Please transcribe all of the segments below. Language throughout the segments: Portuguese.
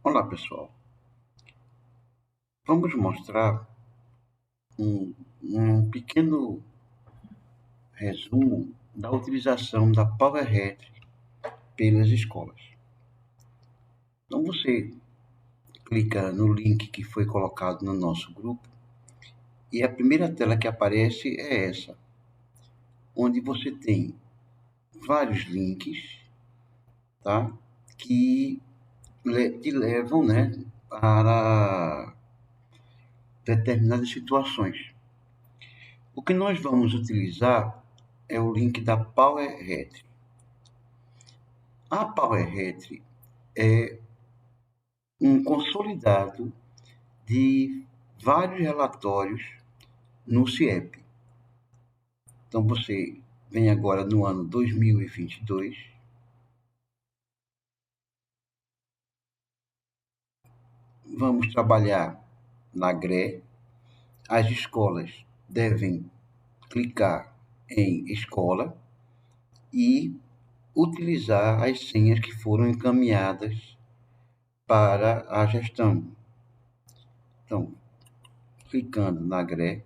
Olá pessoal, vamos mostrar um pequeno resumo da utilização da PowerHead pelas escolas. Então você clica no link que foi colocado no nosso grupo e a primeira tela que aparece é essa, onde você tem vários links, tá? Que te levam, né, para determinadas situações. O que nós vamos utilizar é o link da PowerHead. A PowerHead é um consolidado de vários relatórios no CIEP. Então você vem agora no ano 2022, vamos trabalhar na GRE. As escolas devem clicar em escola e utilizar as senhas que foram encaminhadas para a gestão. Então, clicando na GRE,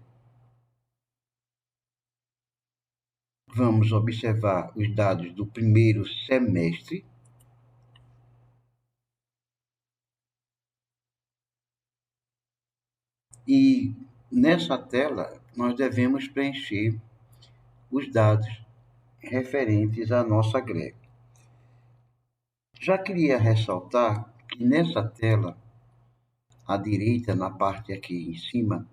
vamos observar os dados do primeiro semestre. E nessa tela nós devemos preencher os dados referentes à nossa GRE. Já queria ressaltar que nessa tela, à direita, na parte aqui em cima,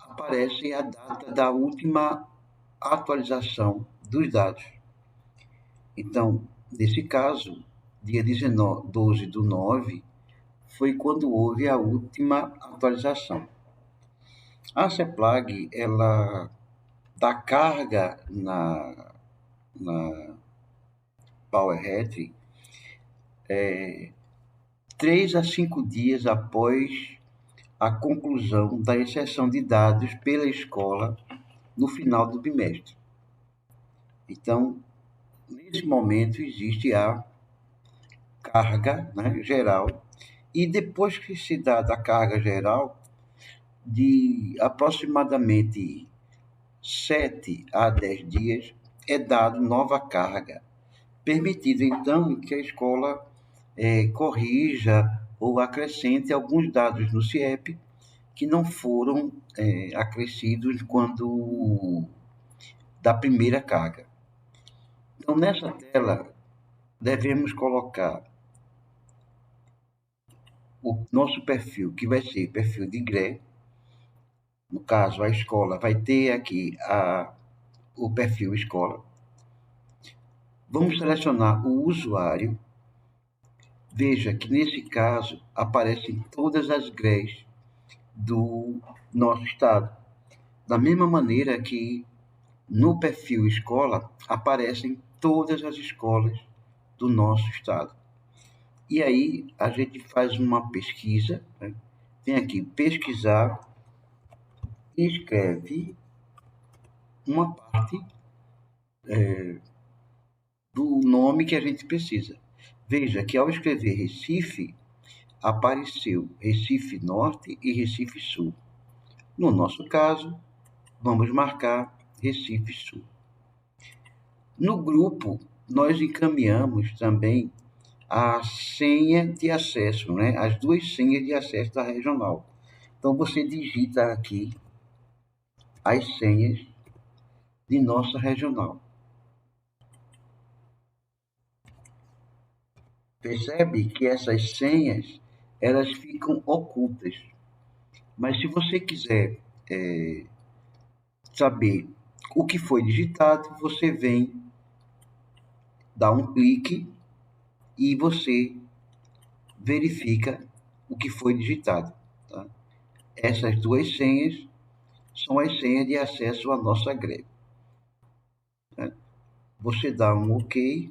aparece a data da última atualização dos dados. Então, nesse caso, dia 12/9 foi quando houve a última atualização. A CEPLAG, ela dá carga na PowerHead 3 a 5 dias após a conclusão da exceção de dados pela escola no final do bimestre. Então, nesse momento, existe a carga, né, geral, e depois que se dá da carga geral, de aproximadamente 7 a 10 dias, é dado nova carga, permitido então que a escola corrija ou acrescente alguns dados no CIEP que não foram acrescidos quando da primeira carga. Então, nessa tela, devemos colocar o nosso perfil, que vai ser perfil de GRE. No caso, a escola vai ter aqui o perfil escola. Vamos selecionar o usuário. Veja que nesse caso aparecem todas as GREs do nosso estado. Da mesma maneira que no perfil escola aparecem todas as escolas do nosso estado. E aí a gente faz uma pesquisa, né? Tem aqui pesquisar e escreve uma parte do nome que a gente precisa. Veja que ao escrever Recife, apareceu Recife Norte e Recife Sul. No nosso caso, vamos marcar Recife Sul. No grupo, nós encaminhamos também a senha de acesso, né? As duas senhas de acesso da regional. Então, você digita aqui as senhas de nossa regional. Percebe que essas senhas elas ficam ocultas. Mas se você quiser saber o que foi digitado, você vem dar um clique e você verifica o que foi digitado. Tá? Essas duas senhas são as senhas de acesso à nossa greve. Né? Você dá um OK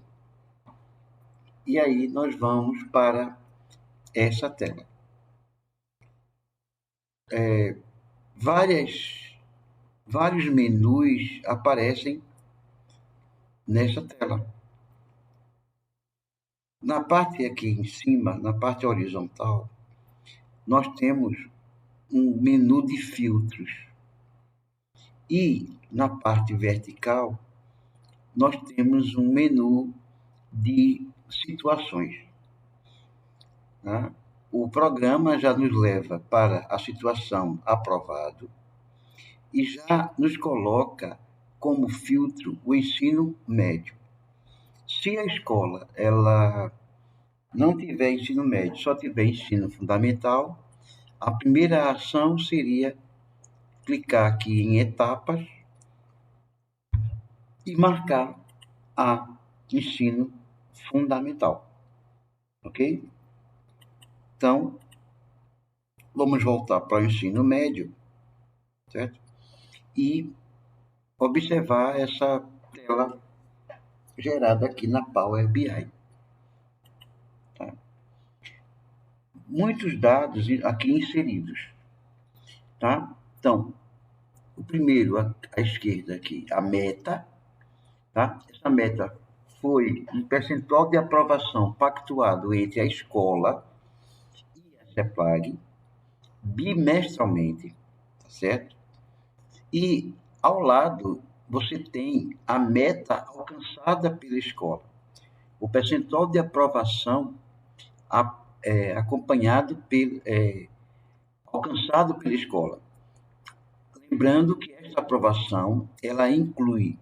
e aí nós vamos para essa tela. Vários menus aparecem nessa tela. Na parte aqui em cima, na parte horizontal, nós temos um menu de filtros. E na parte vertical, nós temos um menu de situações. Né? O programa já nos leva para a situação aprovado e já nos coloca como filtro o ensino médio. Se a escola ela não tiver ensino médio, só tiver ensino fundamental, a primeira ação seria clicar aqui em etapas e marcar a ensino fundamental, ok? Então, vamos voltar para o ensino médio, certo? E observar essa tela gerada aqui na Power BI. Tá? Muitos dados aqui inseridos, tá? Então, o primeiro à esquerda aqui, a meta, tá? Essa meta foi um percentual de aprovação pactuado entre a escola e a CEPLAG bimestralmente, tá certo? E ao lado você tem a meta alcançada pela escola, o percentual de aprovação acompanhado alcançado pela escola. Lembrando que esta aprovação ela inclui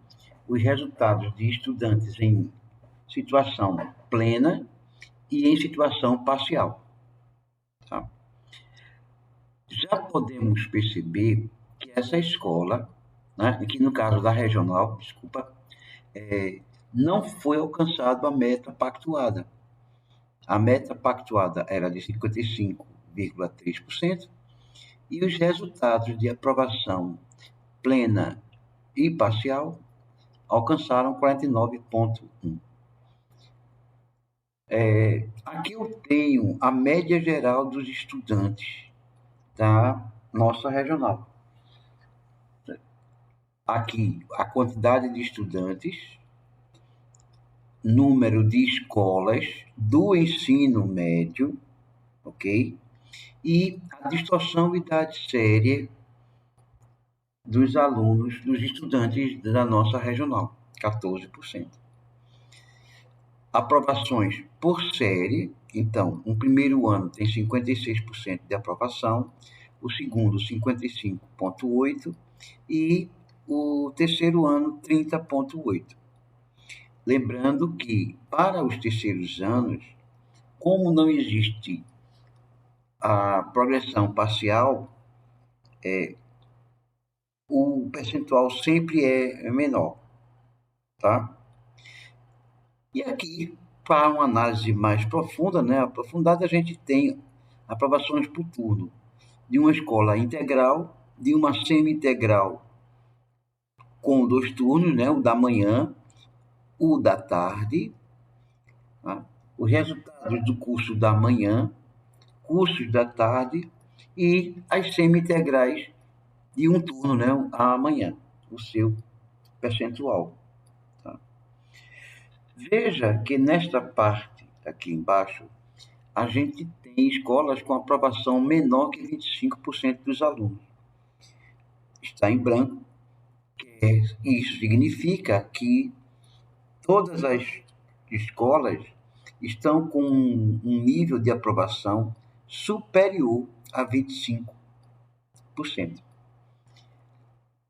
os resultados de estudantes em situação plena e em situação parcial. Tá? Já podemos perceber que essa escola, né, que no caso da regional, desculpa, não foi alcançada a meta pactuada. A meta pactuada era de 55,3% e os resultados de aprovação plena e parcial alcançaram 49,1%. Aqui eu tenho a média geral dos estudantes da nossa regional. Aqui a quantidade de estudantes, número de escolas do ensino médio, ok? E a distorção de idade séria dos alunos, dos estudantes da nossa regional, 14%. Aprovações por série, então, o primeiro ano tem 56% de aprovação, o segundo 55,8% e o terceiro ano 30,8%. Lembrando que, para os terceiros anos, como não existe a progressão parcial, o percentual sempre é menor, tá? E aqui, para uma análise mais profunda, né, aprofundada, a gente tem aprovações por turno de uma escola integral, de uma semi-integral com 2 turnos, né, o da manhã, o da tarde, tá? Os resultados do curso da manhã, cursos da tarde e as semi-integrais de um turno, né, amanhã, o seu percentual. Tá? Veja que nesta parte aqui embaixo, a gente tem escolas com aprovação menor que 25% dos alunos. Está em branco. Isso significa que todas as escolas estão com um nível de aprovação superior a 25%.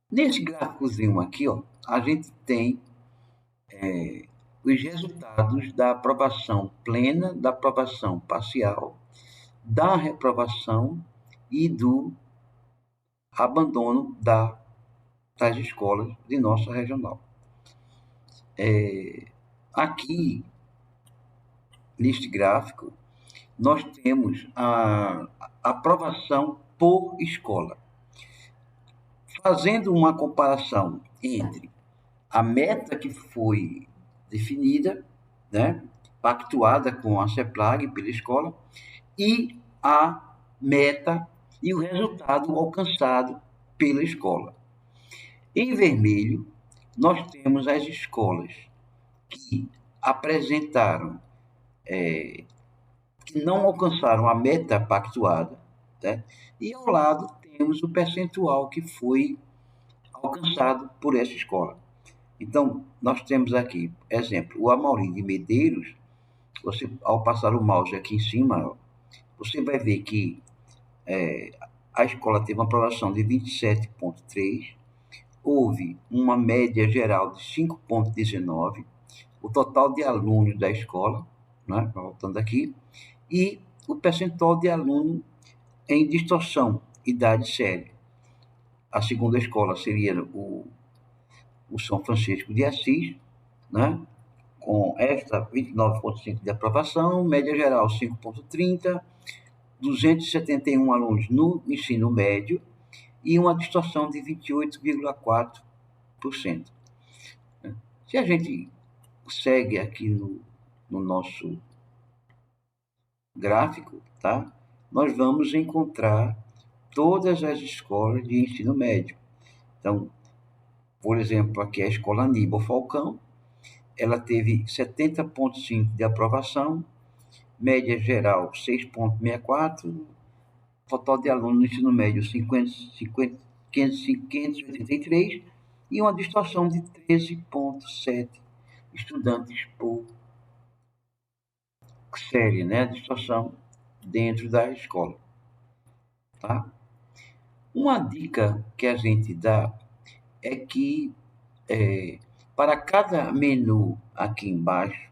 Nesse gráficozinho aqui, ó, a gente tem os resultados da aprovação plena, da aprovação parcial, da reprovação e do abandono das escolas de nossa regional. Aqui, neste gráfico, nós temos a aprovação por escola. Fazendo uma comparação entre a meta que foi definida, né, pactuada com a CEPLAG pela escola, e a meta e o resultado alcançado pela escola. Em vermelho, nós temos as escolas que apresentaram que não alcançaram a meta pactuada, né? E ao lado temos o percentual que foi alcançado por essa escola. Então, nós temos aqui, exemplo, o Amaury de Medeiros. Você, ao passar o mouse aqui em cima, você vai ver que a escola teve uma aprovação de 27,3, houve uma média geral de 5,19, o total de alunos da escola, né, voltando aqui, e o percentual de aluno em distorção, idade séria. A segunda escola seria o São Francisco de Assis, né, com esta 29,5 de aprovação, média geral 5,30, 271 alunos no ensino médio e uma distorção de 28,4%. Se a gente segue aqui no nosso gráfico, tá? Nós vamos encontrar todas as escolas de ensino médio. Então, por exemplo, aqui a escola Aníbal Falcão, ela teve 70,5 de aprovação, média geral 6,64, total de alunos no ensino médio 583 e uma distorção de 13,7 estudantes por série, né? Distorção dentro da escola, tá? Uma dica que a gente dá é que para cada menu aqui embaixo,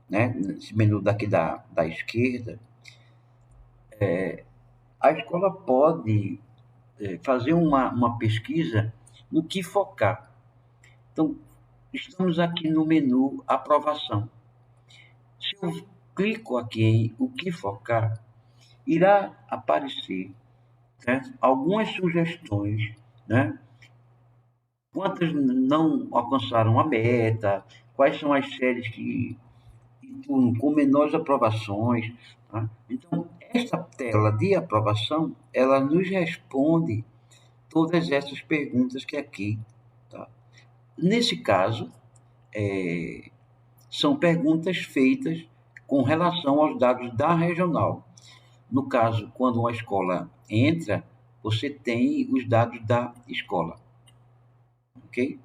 né? Esse menu daqui da esquerda, a escola pode fazer uma pesquisa no que focar. Então, estamos aqui no menu aprovação. Se eu clico aqui em o que focar, irá aparecer, certo, algumas sugestões, né? Quantas não alcançaram a meta, quais são as séries que com menores aprovações. Tá? Então, esta tela de aprovação, ela nos responde todas essas perguntas que aqui. Tá? Nesse caso, são perguntas feitas com relação aos dados da regional. No caso, quando uma escola entra, você tem os dados da escola. Ok?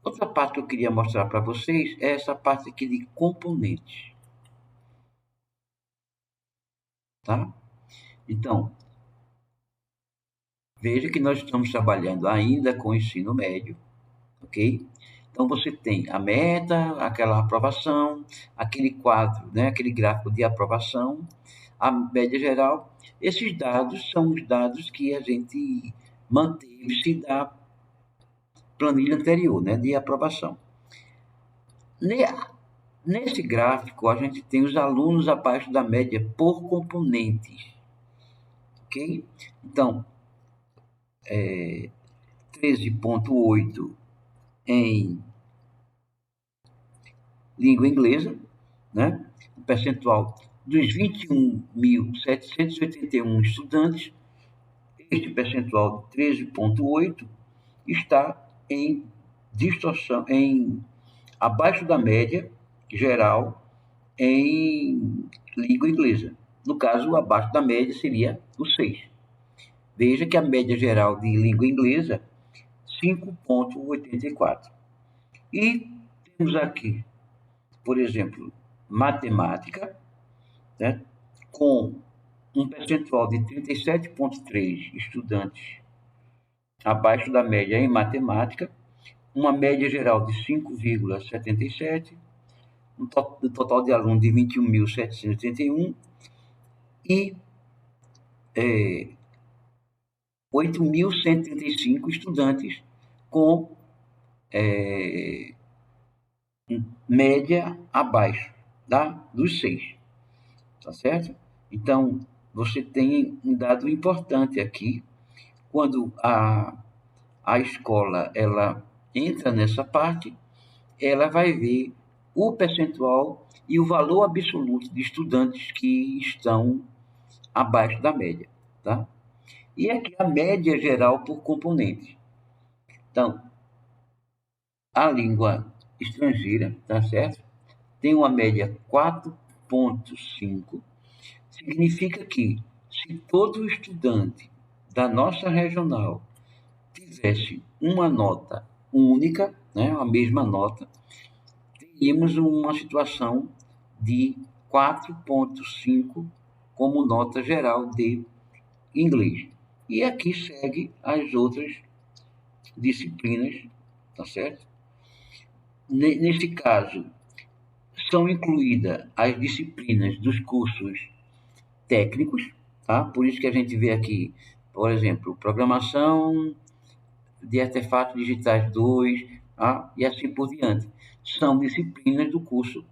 Outra parte que eu queria mostrar para vocês é essa parte aqui de componentes. Tá? Então, veja que nós estamos trabalhando ainda com o ensino médio, ok? Então, você tem a meta, aquela aprovação, aquele quadro, né, aquele gráfico de aprovação, a média geral. Esses dados são os dados que a gente manteve-se da planilha anterior, né, de aprovação. Nesse gráfico, a gente tem os alunos abaixo da média por componentes, ok? Então, 13,8 em língua inglesa, né? O percentual dos 21.781 estudantes, este percentual de 13,8 está em distorção, abaixo da média geral em língua inglesa. No caso, abaixo da média seria o 6. Veja que a média geral de língua inglesa 5,84. E temos aqui, por exemplo, matemática, né, com um percentual de 37,3 estudantes abaixo da média em matemática, uma média geral de 5,77, um total de alunos de 21.781 e 8.135 estudantes com média abaixo dos 6, tá certo? Então, você tem um dado importante aqui, quando a escola ela entra nessa parte, ela vai ver o percentual e o valor absoluto de estudantes que estão abaixo da média, tá? E aqui a média geral por componente. Então, a língua estrangeira, tá certo? Tem uma média 4,5, significa que se todo estudante da nossa regional tivesse uma nota única, né, a mesma nota, teríamos uma situação de 4,5 como nota geral de inglês. E aqui segue as outras disciplinas, tá certo? Neste caso, são incluídas as disciplinas dos cursos técnicos, tá? Por isso que a gente vê aqui, por exemplo, programação de artefatos digitais 2, tá? E assim por diante. São disciplinas do curso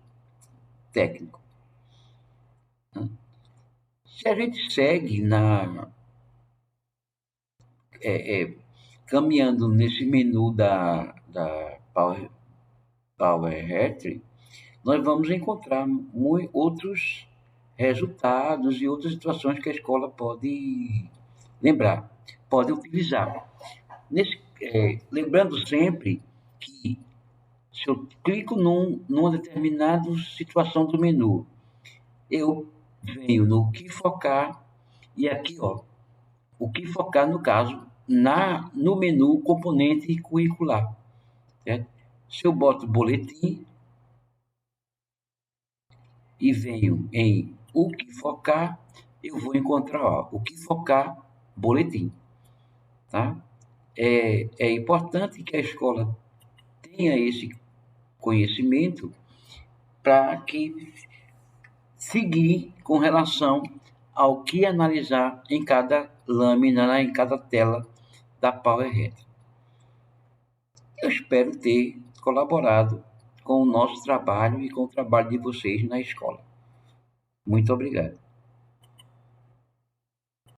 técnico. Tá? Se a gente segue caminhando nesse menu da Power Hat, nós vamos encontrar outros resultados e outras situações que a escola pode lembrar, pode utilizar. Lembrando sempre que se eu clico numa determinada situação do menu, eu venho no que focar e aqui, ó, o que focar no caso, no menu componente curricular. Certo? Se eu boto boletim e venho em o que focar, eu vou encontrar ó, o que focar boletim. Tá? É importante que a escola tenha esse conhecimento para que seguir com relação ao que analisar em cada lâmina, em cada tela da PowerHead. Eu espero ter colaborado com o nosso trabalho e com o trabalho de vocês na escola. Muito obrigado.